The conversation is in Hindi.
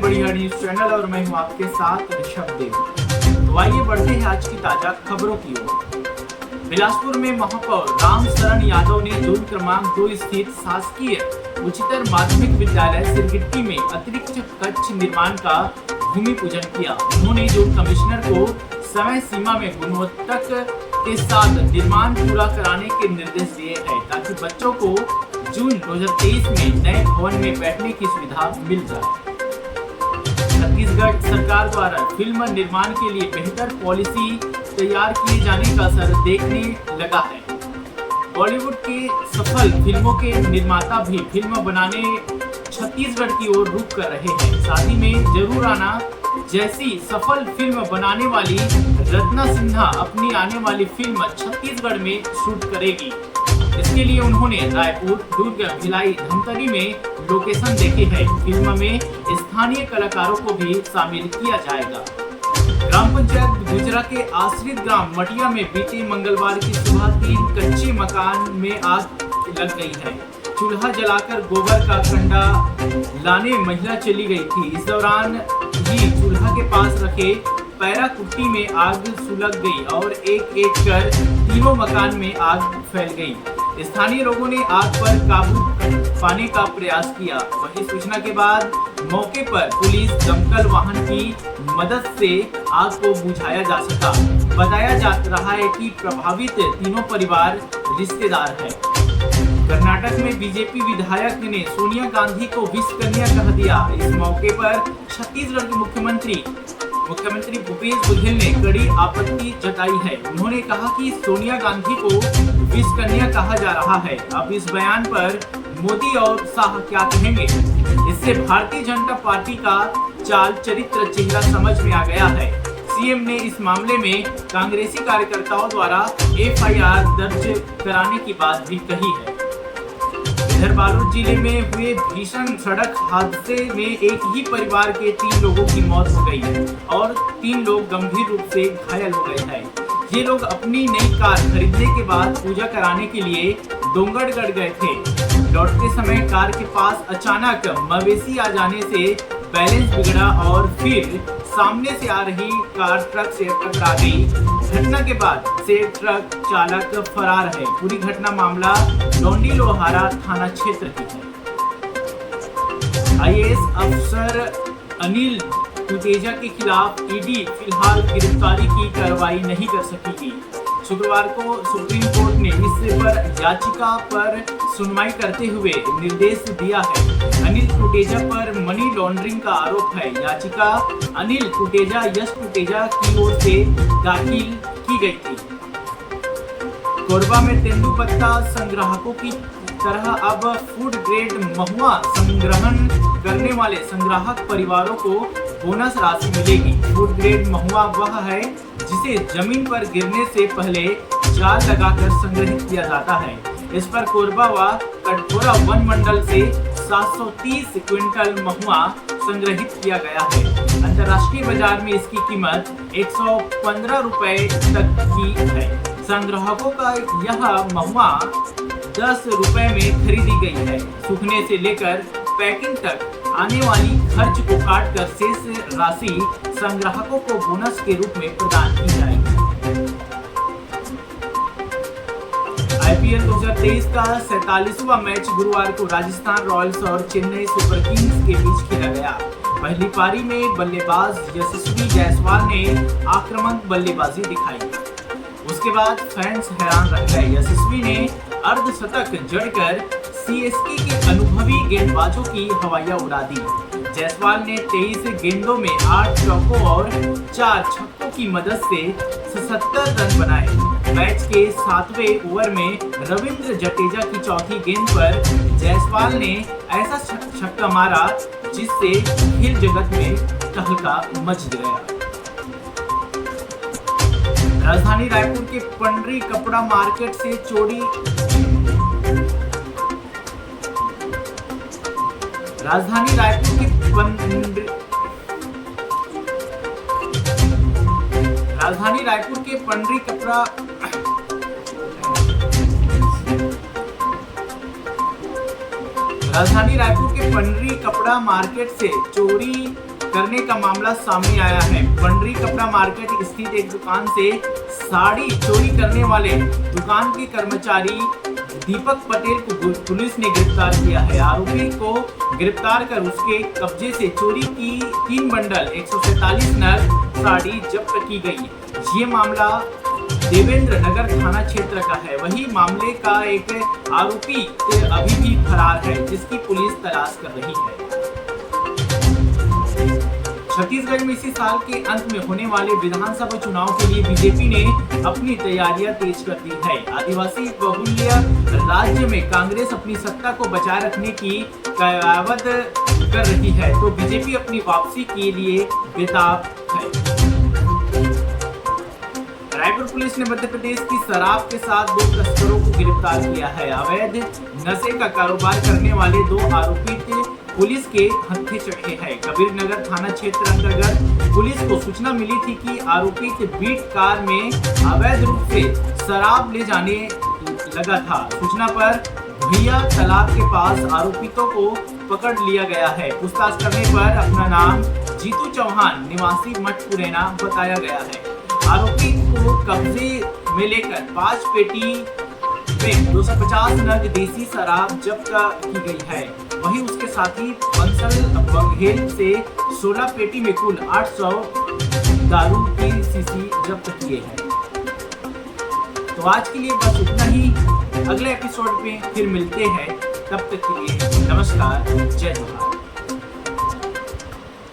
बढ़िया न्यूज चैनल और मैं हूं आपके साथ ऋषभ देव। तो आइए बढ़ते हैं आज की ताजा खबरों की ओर। बिलासपुर में महापौर राम शरण यादव ने जोन क्रमांक 2 स्थित शासकीय उच्चतर माध्यमिक विद्यालय सिरगिट्टी में अतिरिक्त कक्ष निर्माण का भूमि पूजन किया। उन्होंने जोन कमिश्नर को समय सीमा में गुणवत्ता के साथ निर्माण पूरा कराने के निर्देश दिए हैं ताकि बच्चों को जून 2023 में नए भवन में बैठने की सुविधा मिल जाए। छत्तीसगढ़ सरकार द्वारा फिल्म निर्माण के लिए बेहतर पॉलिसी तैयार किए जाने का असर देखने लगा है। बॉलीवुड के सफल फिल्मों के निर्माता भी फिल्म बनाने छत्तीसगढ़ की ओर रुख कर रहे हैं। साथ ही में जरूर आना जैसी सफल फिल्म बनाने वाली रत्ना सिन्हा अपनी आने वाली फिल्म छत्तीसगढ़ में शूट करेगी। इसके लिए उन्होंने रायपुर, दुर्ग, भिलाई, धमतरी में लोकेशन देखे हैं। फिल्म में स्थानीय कलाकारों को भी शामिल किया जाएगा। ग्राम पंचायत गुजरा के आश्रित ग्राम मटिया में बीते मंगलवार की सुबह 3 कच्चे मकान में आग लग गई है। चूल्हा जलाकर गोबर का कंडा लाने महिला चली गई थी। इस दौरान ही चूल्हा के पास रखे पैरा कुट्टी में आग सुलग गई और एक एक कर तीनों मकान में आग फैल गई। स्थानीय लोगों ने आग पर काबू पाने का प्रयास किया। वहीं सूचना के बाद मौके पर पुलिस दमकल वाहन की मदद से आग को बुझाया जा सका। बताया जा रहा है कि प्रभावित तीनों परिवार रिश्तेदार हैं। कर्नाटक में बीजेपी विधायक ने सोनिया गांधी को विष कन्या कह दिया। इस मौके पर छत्तीसगढ़ के मुख्यमंत्री भूपेश बघेल ने कड़ी आपत्ति जताई है। उन्होंने कहा कि सोनिया गांधी को विष कन्या कहा जा रहा है। अब इस बयान पर मोदी और शाह क्या कहेंगे? इससे भारतीय जनता पार्टी का चाल चरित्र चेहरा समझ में आ गया है। सीएम ने इस मामले में कांग्रेसी कार्यकर्ताओं द्वारा एफआईआर दर्ज कराने की बात भी कही है। इधर बालोद जिले में हुए भीषण सड़क हादसे में एक ही परिवार के 3 लोगों की मौत हो गई है और 3 लोग गंभीर रूप से घायल हो गए हैं। ये लोग अपनी नई कार खरीदने के बाद पूजा कराने के लिए डोंगरगढ़ गए थे। लौटते समय कार के पास अचानक मवेशी आ जाने से बैलेंस बिगड़ा और फिर सामने से आ रही कार ट्रक से टकरा गई। घटना के बाद से ट्रक चालक फरार है। पूरी घटना मामला लौंडी लोहारा थाना क्षेत्र की है। आईएएस अफसर अनिल टूटेजा के खिलाफ ईडी फिलहाल गिरफ्तारी की कार्रवाई नहीं कर सकेगी। शुक्रवार को सुप्रीम कोर्ट ने इस पर याचिका पर सुनवाई करते हुए निर्देश दिया है। अनिल टूटेजा पर मनी लॉन्ड्रिंग का आरोप है। याचिका अनिल टूटेजा, यश टूटेजा की ओर से दाखिल की गई थी। कोरबा में तेंदुपत्ता संग्राहकों की तरह अब फूड ग्रेड महुआ संग्रहण करने वाले संग्राहक परिवारों को बोनस राशि मिलेगी। फूड ग्रेड महुआ वह है जिसे जमीन पर गिरने से पहले जाल लगाकर संग्रहित किया जाता है। इस पर कोरबा व कटघोरा वन मंडल से 730 क्विंटल महुआ संग्रहित किया गया है। अंतर्राष्ट्रीय बाजार में इसकी कीमत 115 रुपए तक की है। संग्राहकों का यह महुआ 10 रुपए में खरीदी गई है। सूखने से लेकर पैकिंग तक आने वाली खर्च को काटकर शेष राशि संग्राहकों को बोनस के रूप में प्रदान की जाएगी। आईपीएल 2023 का 47वां मैच गुरुवार को राजस्थान रॉयल्स और चेन्नई सुपर किंग्स के बीच खेला गया। पहली पारी में बल्लेबाज यशस्वी जायसवाल ने आक्रामक बल्लेबाजी दिखाई। उसके बाद फैंस हैरान रह गए। यशस्वी ने अर्धशतक जड़कर सीएसके के अनुभवी गेंदबाजों की हवाइयां उड़ा दी। जायसवाल ने 23 गेंदों में 8 चौकों और 4 छक्कों की मदद से 77 रन बनाए। मैच के 7वें ओवर में रविंद्र जडेजा की चौथी गेंद पर जायसवाल ने ऐसा छक्का मारा जिससे खेल जगत में तहलका मच गया। राजधानी रायपुर के पंडरी कपड़ा मार्केट से चोरी राजधानी रायपुर के पंडरी कपड़ा राजधानी रायपुर के पंडरी कपड़ा मार्केट से चोरी करने का मामला सामने आया है। पंडरी कपड़ा मार्केट स्थित एक दुकान से साड़ी चोरी करने वाले दुकान के कर्मचारी दीपक पटेल को पुलिस ने गिरफ्तार किया है। आरोपी को गिरफ्तार कर उसके कब्जे से चोरी की 3 बंडल 147 नग साड़ी जब्त की गई। ये मामला देवेंद्र नगर थाना क्षेत्र का है। वही मामले का एक आरोपी अभी भी फरार है, जिसकी पुलिस तलाश कर रही है। छत्तीसगढ़ में इसी साल के अंत में होने वाले विधानसभा चुनाव के लिए बीजेपी ने अपनी तैयारियां तेज कर दी है। आदिवासी बहुल्य राज्य में कांग्रेस अपनी सत्ता को बचाए रखने की कयावत कर रही है, तो बीजेपी अपनी वापसी के लिए बेताब है। रायपुर पुलिस ने मध्य प्रदेश की शराब के साथ 2 तस्करों को गिरफ्तार किया है। अवैध नशे का कारोबार करने वाले 2 आरोपी पुलिस के हत्थे चढ़े हैं। कबीर नगर थाना क्षेत्र अंतर्गत पुलिस को सूचना मिली थी कि आरोपी के बीट कार में अवैध रूप से शराब ले जाने लगा था। सूचना पर भैया तालाब के पास आरोपितों को पकड़ लिया गया है। पूछताछ करने पर अपना नाम जीतू चौहान निवासी मठपुरैना बताया गया है। आरोपी को कब्जे में लेकर 5 पेटी में 250 नग देसी शराब जब्त की गई है। वहीं उसके साथी बंसल बघेल से 16 पेटी में कुल 800 दारू की शीशी जब्त किए हैं। तो आज के लिए बस इतना ही। अगले एपिसोड में फिर मिलते हैं। तब तक के लिए नमस्कार, जय जोहार।